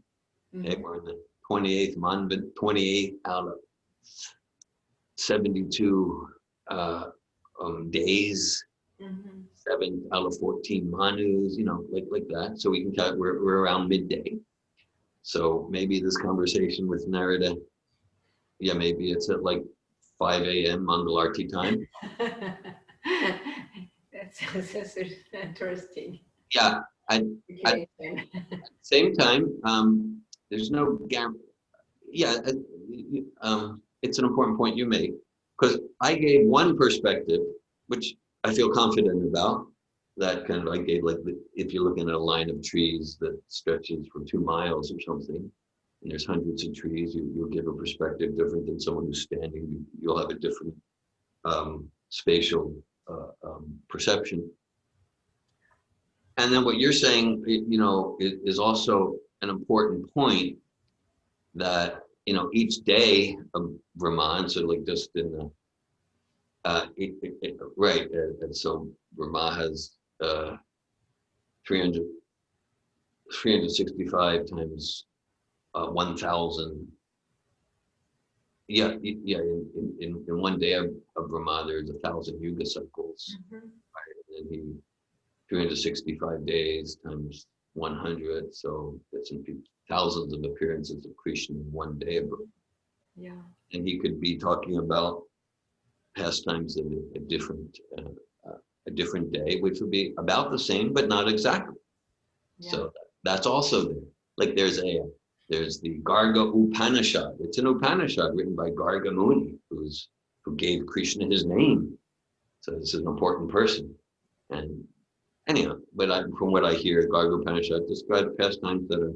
Okay, we're in the 28th mandu, 28 out of 72 days. 7 out of 14 manus, like that. So we can count, we're around midday. So maybe this conversation with Narada, yeah, maybe it's at like 5 a.m. Mangalarti time. That's interesting. Yeah, at the same time, there's no guarantee. Yeah, it's an important point you make, because I gave one perspective, which I feel confident about, that kind of I gave, like, if you're looking at a line of trees that stretches for 2 miles or something, and there's hundreds of trees, you'll give a perspective different than someone who's standing. You'll have a different spatial perception. And then what you're saying, is also an important point, that, each day of Brahman, so like just in the, right, and so Brahma has 365 times 1,000. Yeah. In one day of Brahma, there's 1,000 yuga cycles. Right? And then 365 days times 100, so that's in thousands of appearances of Krishna in one day of Brahma. Yeah. And he could be talking about pastimes of a different day, which would be about the same, but not exactly. Yeah. So that's also there. Like there's a There's the Garga Upanishad. It's an Upanishad written by Garga Muni, who gave Krishna his name. So this is an important person. And anyhow, but from what I hear, Garga Upanishad describes pastimes that are,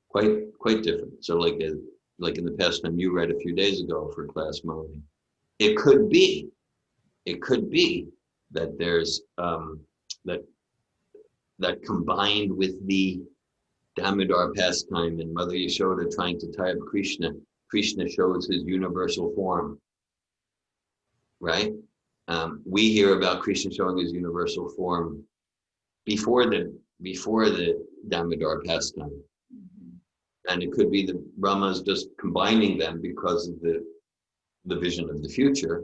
quite different. So like in the pastime you read a few days ago for class Molly, it could be that there's that combined with the Damodar pastime and Mother Yashoda trying to tie up Krishna shows his universal form, right? We hear about Krishna showing his universal form before the Damodar pastime. And it could be that Brahma's just combining them because of the vision of the future.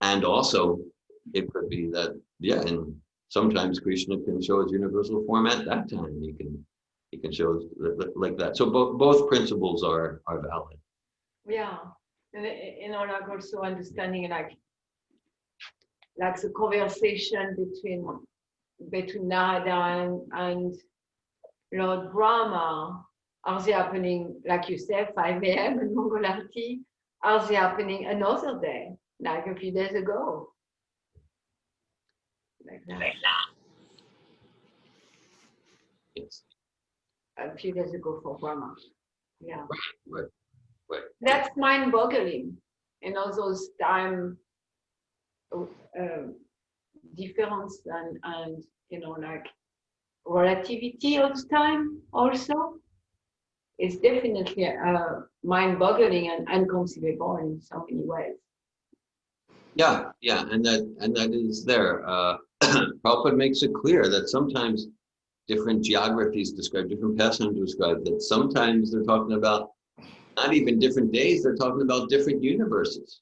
And also it could be that, and sometimes Krishna can show his universal form at that time. He can show like that. So both principles are valid. Yeah, and like also understanding like the conversation between Narada and Lord Brahma. Are they happening, like you said, 5 a.m. in Mangalarti? Are they happening another day, like a few days ago? Like that. Yes. A few days ago for Brahma. Yeah. Right. That's mind-boggling. Those time difference and like relativity of time also. It's definitely mind-boggling and inconceivable in so many ways. Yeah, and that is there. Prabhupada makes it clear that sometimes different geographies describe, different pastimes describe, that sometimes they're talking about not even different days, they're talking about different universes,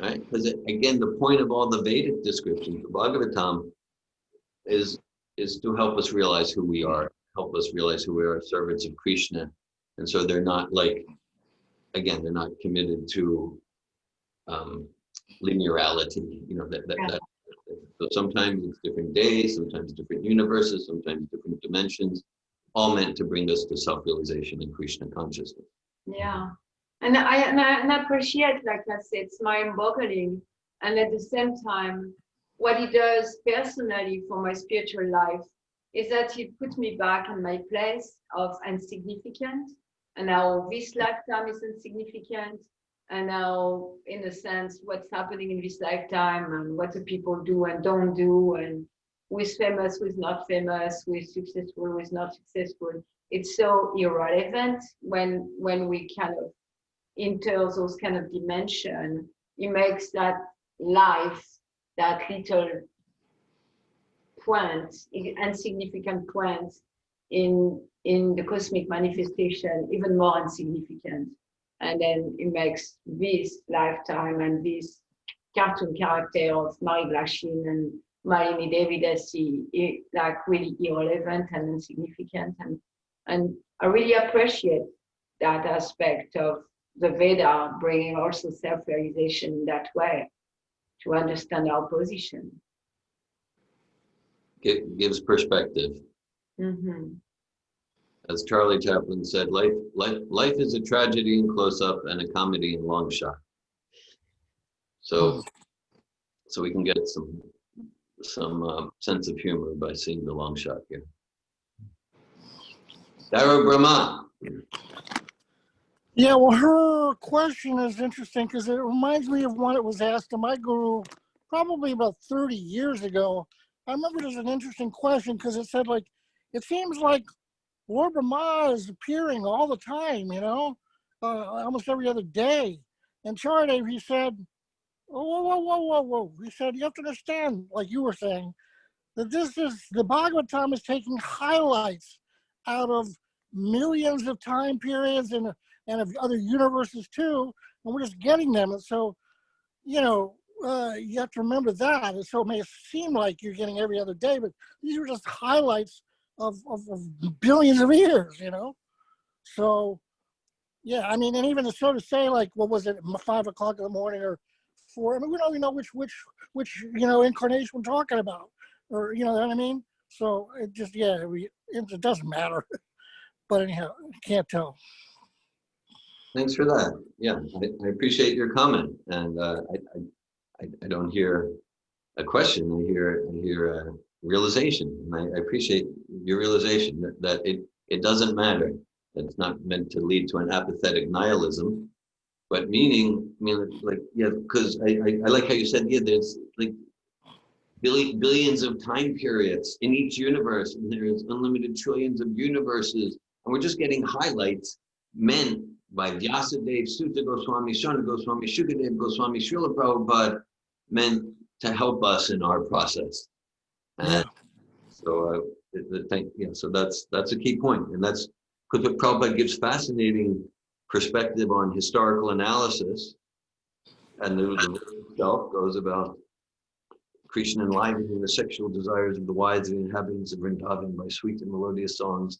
right? Because again, the point of all the Vedic descriptions, the Bhagavatam, is to help us realize who we are, help us realize who we are, servants of Krishna. And so they're not they're not committed to linearity, so sometimes it's different days, sometimes different universes, sometimes different dimensions, all meant to bring us to self-realization and Krishna consciousness. Yeah, and I appreciate, like I said, it's mind-boggling, and at the same time, what it does personally for my spiritual life is that it puts me back in my place of insignificant, and how this lifetime is insignificant, and how, in a sense, what's happening in this lifetime and what the people do and don't do, and who's famous, who's not famous, who's successful, who's not successful. It's so irrelevant when we kind of enter those kind of dimension. It makes that life, that little point, insignificant point in the cosmic manifestation even more insignificant. And then it makes this lifetime and this cartoon character of Mary Blashin and Malini Devidasi like really irrelevant and insignificant. And I really appreciate that aspect of the Veda bringing also self-realization in that way to understand our position. It gives perspective. Mm-hmm. As Charlie Chaplin said, life is a tragedy in close-up and a comedy in long shot. So we can get some sense of humor by seeing the long shot here. Dhira Brahma. Yeah, well, her question is interesting because it reminds me of one that was asked to my guru probably about 30 years ago. I remember it was an interesting question because it said, like, it seems like Lord Brahma is appearing all the time, almost every other day. And Charade, he said, whoa. He said, you have to understand, like you were saying, that the Bhagavatam is taking highlights out of millions of time periods and of other universes too, and we're just getting them. And so, you have to remember that. And so it may seem like you're getting every other day, but these are just highlights of billions of years, So, yeah, I mean, and even so to say, like, what was it, 5 o'clock in the morning or 4? I mean, we don't even know which incarnation we're talking about, or you know what I mean. So it just, it doesn't matter. But anyhow, can't tell. Thanks for that. Yeah, I appreciate your comment, and I don't hear a question. I hear a realization, and I appreciate your realization that it doesn't matter. It's not meant to lead to an apathetic nihilism, but meaning, I mean, like, yeah, because I like how you said, yeah, there's like billions of time periods in each universe, and there's unlimited trillions of universes, and we're just getting highlights meant by Vyasadeva, Sutta Goswami, Shana Goswami, Shukadev Goswami, Srila Prabhupada, meant to help us in our process. And so, so that's a key point, and that's because what Prabhupada gives fascinating perspective on historical analysis, and the verse itself goes about Krishna enlivening the sexual desires of the wives and inhabitants of Vrindavan by sweet and melodious songs.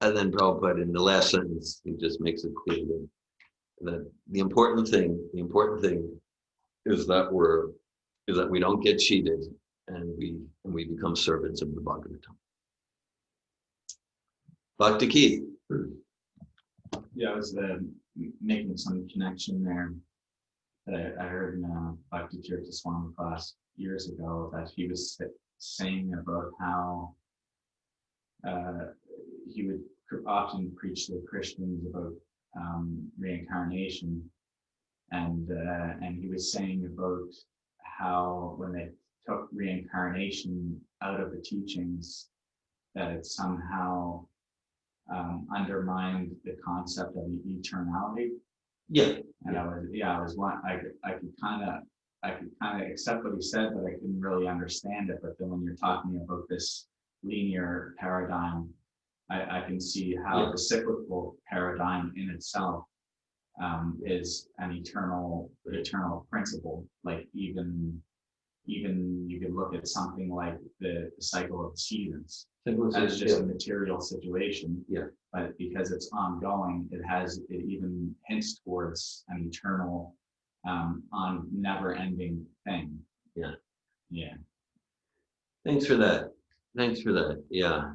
And then Prabhupada, in the last sentence, he just makes it clear that the important thing is that we don't get cheated, and we become servants of the Bhagavatam. Bhakti Keith. Yeah, I was making some connection there that I heard in a Bhakti Tirtha Swami class years ago, that he was saying about how he would often preach to Christians about reincarnation, and he was saying about how when they took reincarnation out of the teachings, that it somehow undermined the concept of eternality. Yeah. And I could kind of accept what he said, but I couldn't really understand it. But then when you're talking about this linear paradigm, I can see how the cyclical paradigm in itself is an eternal principle. Like even you could look at something like the cycle of seasons. That's just a material situation. Yeah. But because it's ongoing, it even hints towards an eternal, on never-ending thing. Yeah. Yeah. Thanks for that. Yeah.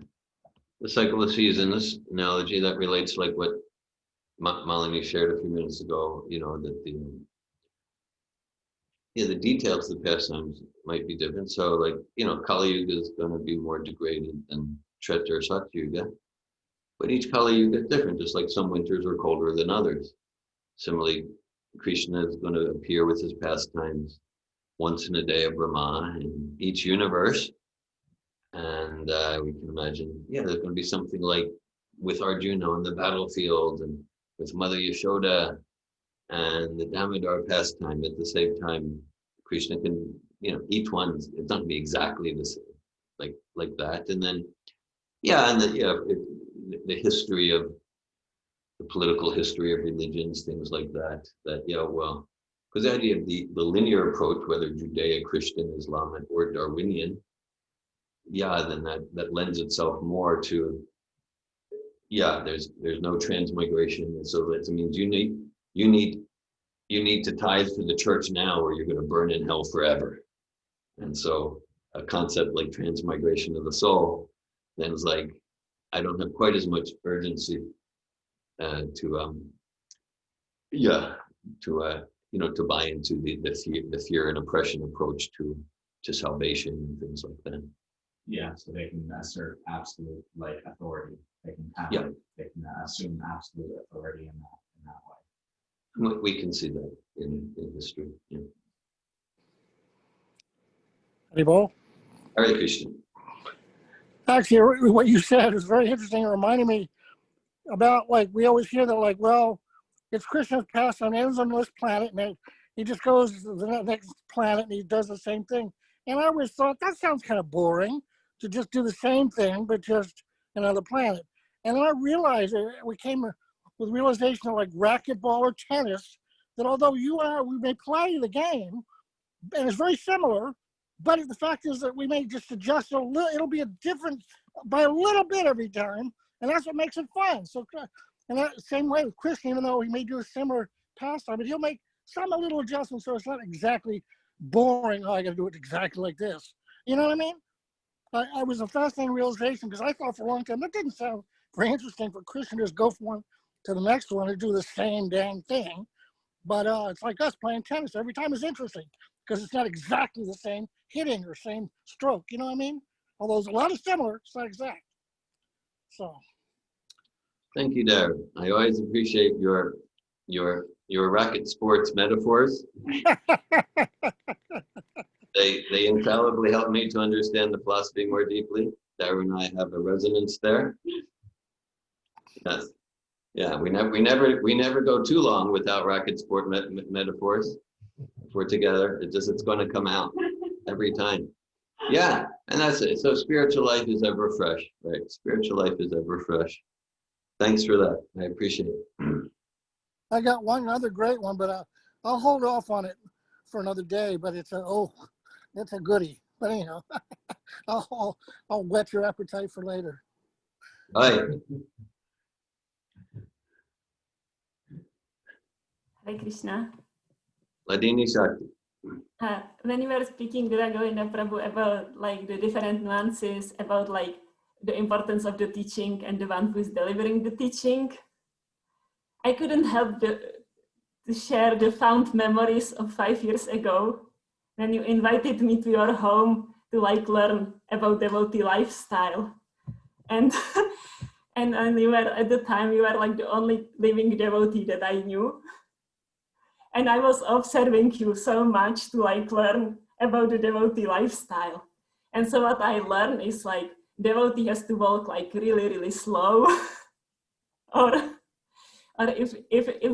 The cycle of seasons analogy that relates like what Malini shared a few minutes ago, that the details of the pastimes might be different. So like, Kali Yuga is going to be more degraded than Treta or Satya Yuga. But each Kali Yuga is different, just like some winters are colder than others. Similarly, Krishna is going to appear with his pastimes once in a day of Brahma in each universe. And we can imagine, there's going to be something like with Arjuna on the battlefield, and with Mother Yashoda and the Damodar pastime. At the same time, Krishna can, each one, it's not going to be exactly the same, like that. And then, the history of the political history of religions, things like that, because the idea of the linear approach, whether Judeo-Christian, Islamic, or Darwinian, then that lends itself more to, there's no transmigration. So that means you need to tithe to the church now, or you're going to burn in hell forever. And so a concept like transmigration of the soul then is like, I don't have quite as much urgency to buy into the fear and oppression approach to salvation and things like that. Yeah, so they can assert absolute authority. They can they can assume absolute authority in that way. We can see that in history. Yeah. Haribol? Hare Krishna. Actually, what you said is very interesting. It reminded me about, we always hear that, it's Krishna's pastime, ends on this planet, and then he just goes to the next planet and he does the same thing. And I always thought that sounds kind of boring to just do the same thing, but just another planet. And then I realized we came with realization of racquetball or tennis, that although we may play the game, and it's very similar, but the fact is that we may just adjust a little. It'll be a different by a little bit every time, and that's what makes it fun. So, and that same way with Krishna, even though he may do a similar pastime, but he'll make some a little adjustment so it's not exactly boring. Oh, I got to do it exactly like this. You know what I mean? I was a fascinating realization, because I thought for a long time that very interesting for Krishna to just go from one to the next one and do the same dang thing. But it's like us playing tennis. Every time is interesting because it's not exactly the same hitting or same stroke. You know what I mean? Although there's a lot of similar, it's not exact. So. Thank you, Dhira. I always appreciate your racket sports metaphors. They infallibly help me to understand the philosophy more deeply. Dhira and I have a resonance there. Yes. Yeah, we never go too long without racket sport metaphors. If we're together, it's going to come out every time. Yeah, and that's it. So spiritual life is ever fresh, right? Spiritual life is ever fresh. Thanks for that. I appreciate it. I got one other great one, but I'll hold off on it for another day. But it's a goodie. But anyhow, I'll whet your appetite for later. Bye. Hare Krishna. Ladini Shakti. When you were speaking, Dhira Govinda Prabhu, about like the different nuances, about like the importance of the teaching and the one who is delivering the teaching, I couldn't help to share the fond memories of 5 years ago when you invited me to your home to like learn about devotee lifestyle. And and you were at the time you were like the only living devotee that I knew. And I was observing you so much to like learn about the devotee lifestyle. And so what I learned is like devotee has to walk like really, really slow. or if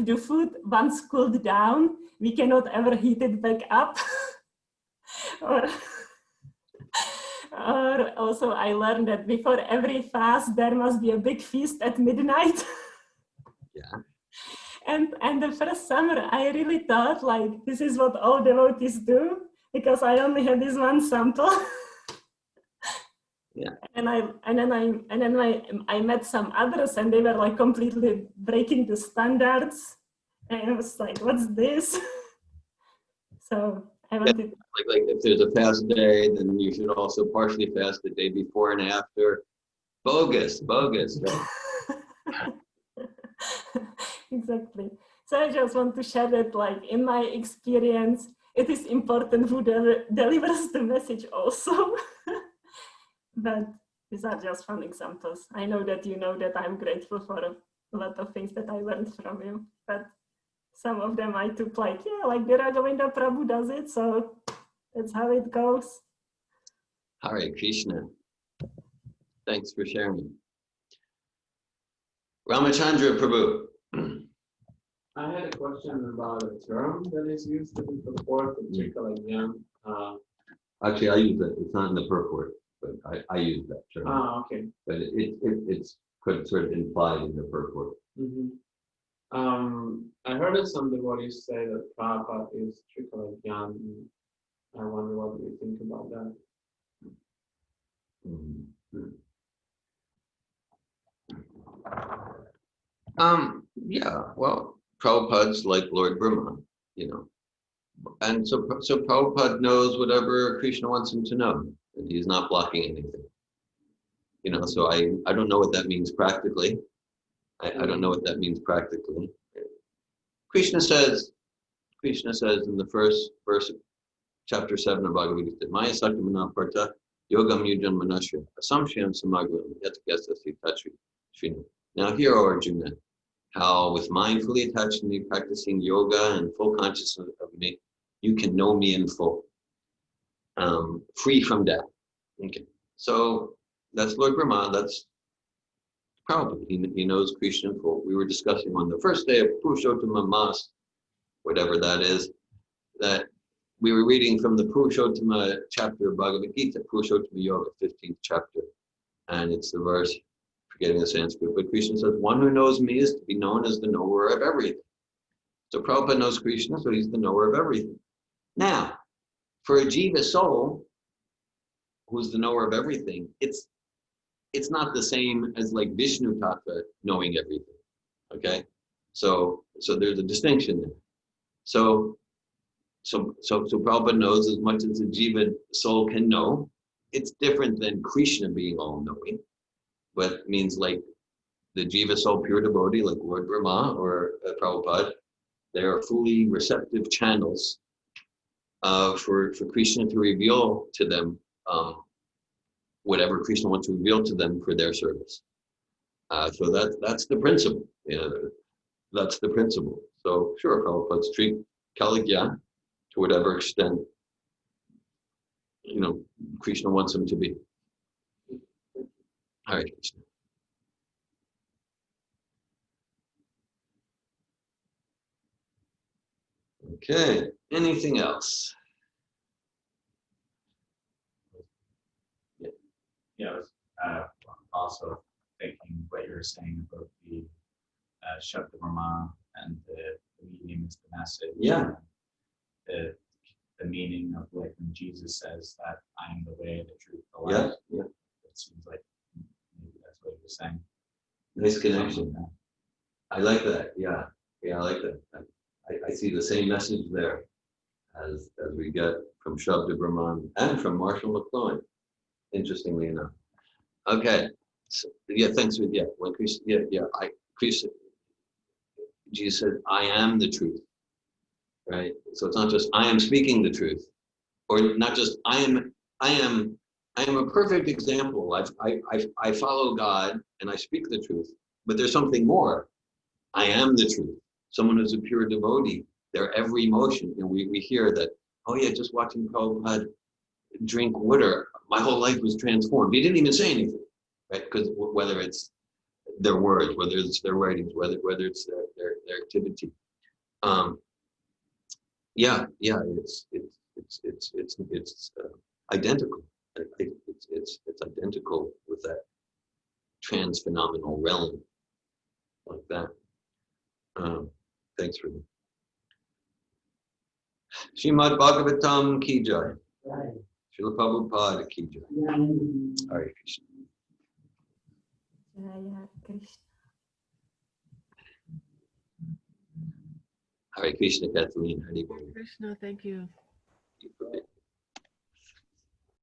the food once cooled down, we cannot ever heat it back up. or also I learned that before every fast, there must be a big feast at midnight. Yeah. And the first summer, I really thought like, this is what all devotees do, because I only had this one sample. Yeah. And then I met some others, and they were like completely breaking the standards. And I was like, what's this? So I wanted. Like if there's a fast day, then you should also partially fast the day before and after. Bogus, right? Exactly. So I just want to share that, like in my experience, it is important who delivers the message also. But these are just fun examples. I know that you know that I'm grateful for a lot of things that I learned from you, but some of them I took like, yeah, like Dhira Govinda Prabhu does it, so that's how it goes. Hare Krishna. Thanks for sharing. Ramachandra Prabhu. I had a question about a term that is used in the purport of Trikalagyan. Actually, I use it. It's not in the purport, but I use that term. Okay. But it's sort of implied in the purport. I heard of some devotees say that Prabhupada is Trikalagyan. I wonder what you think about that. Yeah, well, Prabhupada's like Lord Brahma, you know. And so Prabhupada knows whatever Krishna wants him to know, and he's not blocking anything. You know, so I don't know what that means practically. I don't know what that means practically. Krishna says in the first verse of chapter 7 of Bhagavad Gita, Maya Saktamana Parta Yogam Yujan Manashya Assumption Samagram Yatakasasi Tachi Shrinu. Now here, O Arjuna, how with mind fully attached to me, practicing yoga and full consciousness of me, you can know me in full, free from death. Okay, so that's Lord Brahma, that's Prabhupada. He knows Krishna in full. We were discussing on the first day of Purushottama Mas, whatever that is, that we were reading from the Purushottama chapter of Bhagavad Gita, Purushottama Yoga, 15th chapter, and it's the verse, forgetting the Sanskrit, but Krishna says, one who knows me is to be known as the knower of everything. So Prabhupada knows Krishna, so he's the knower of everything. Now, for a jiva soul, who's the knower of everything, it's not the same as like Vishnu Tattva knowing everything. Okay, so there's a distinction there. So Prabhupada knows as much as a jiva soul can know. It's different than Krishna being all knowing, but it means like the Jiva soul pure devotee, like Lord Brahma or Prabhupada, they are fully receptive channels for Krishna to reveal to them whatever Krishna wants to reveal to them for their service. So that's the principle. That's the principle. So sure, Prabhupada's treat Kaligya to whatever extent Krishna wants him to be. All right, Krishna. Okay, anything else? Yeah, I was also thinking what you were saying about the Shabda Brahma and the medium is the message. Yeah. And the meaning of like when Jesus says that I am the way, the truth, the life. Yeah. It seems like maybe that's what he was saying. Nice connection. Something like I like that. Yeah, I like that. I see the same message there as we get from Shabda Brahman and from Marshall McLuhan, interestingly enough. Okay. So, yeah, thanks for when Krishna, Krishna, Jesus said, I am the truth. Right? So it's not just I am speaking the truth, or not just I am a perfect example. I follow God and I speak the truth, but there's something more. I am the truth. Someone who's a pure devotee, their every emotion, and we hear that, oh yeah, just watching Prabhupada drink water, my whole life was transformed. He didn't even say anything, right? Because whether it's their words, whether it's their writings, whether it's their activity, it's identical. It's identical with that trans-phenomenal realm, like that. Thanks for that. Srimad Bhagavatam ki jai. Srila Prabhupada ki jai. Hare Krishna. Jaya Krishna. Hare Krishna, Kathleen. Hare Krishna. Krishna, thank you.